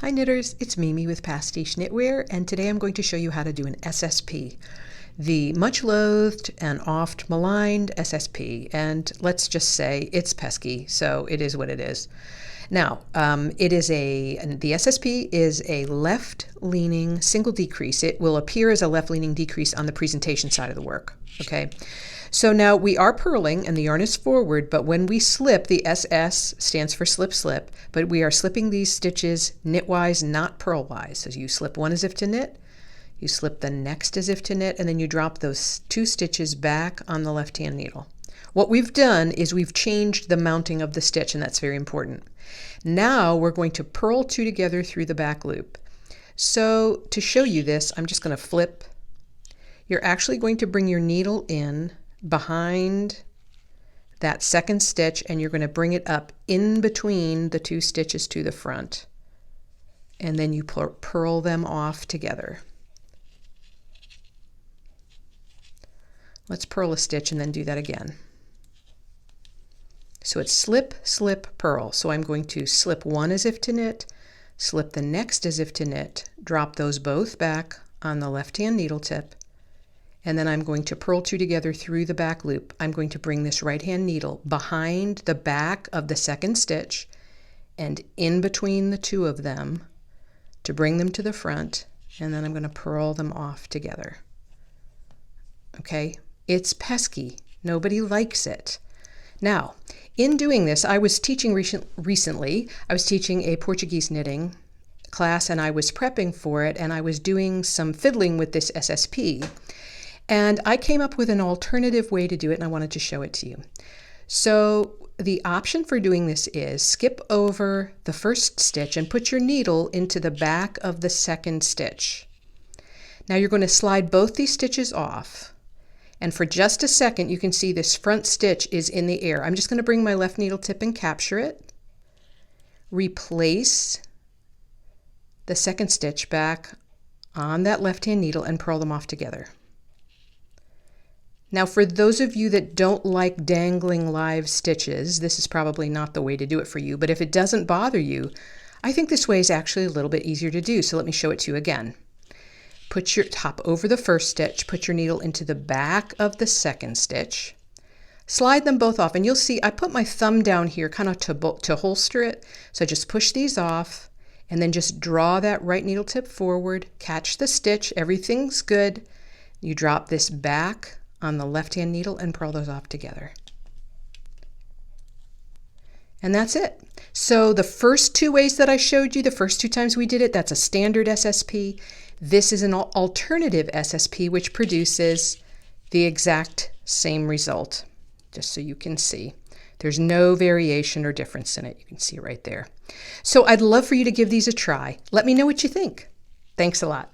Hi knitters, it's Mimi with Pastiche Knitwear, and today I'm going to show you how to do an SSP, the much loathed and oft maligned SSP, and let's just say it's pesky, so it is what it is. Now, the SSP is a left-leaning single decrease. It will appear as a left-leaning decrease on the presentation side of the work, okay? So now we are purling and the yarn is forward, but when we slip, the SS stands for slip slip, but we are slipping these stitches knitwise, not purlwise. So you slip one as if to knit, you slip the next as if to knit, and then you drop those two stitches back on the left-hand needle. What we've done is we've changed the mounting of the stitch, and that's very important. Now we're going to purl two together through the back loop. So to show you this, I'm just going to flip. You're actually going to bring your needle in behind that second stitch, and you're going to bring it up in between the two stitches to the front, and then you purl them off together. Let's purl a stitch and then do that again. So it's slip, slip, purl. So I'm going to slip one as if to knit, slip the next as if to knit, drop those both back on the left-hand needle tip, and then I'm going to purl two together through the back loop. I'm going to bring this right-hand needle behind the back of the second stitch and in between the two of them to bring them to the front, and then I'm going to purl them off together. Okay, it's pesky. Nobody likes it. Now, in doing this, I was teaching recently, I was teaching a Portuguese knitting class, and I was prepping for it, and I was doing some fiddling with this SSP. And I came up with an alternative way to do it, and I wanted to show it to you. So the option for doing this is skip over the first stitch and put your needle into the back of the second stitch. Now you're going to slide both these stitches off. And for just a second, you can see this front stitch is in the air. I'm just going to bring my left needle tip and capture it. Replace the second stitch back on that left-hand needle and purl them off together. Now, for those of you that don't like dangling live stitches, this is probably not the way to do it for you, but if it doesn't bother you, I think this way is actually a little bit easier to do, so let me show it to you again. Put your top over the first stitch, put your needle into the back of the second stitch, slide them both off, and you'll see I put my thumb down here kind of to holster it, so just push these off, and then just draw that right needle tip forward, catch the stitch, everything's good. You drop this back on the left-hand needle and purl those off together. And that's it. So the first two ways that I showed you, the first two times we did it, that's a standard SSP. This is an alternative SSP which produces the exact same result, just so you can see. There's no variation or difference in it. You can see right there. So I'd love for you to give these a try. Let me know what you think. Thanks a lot.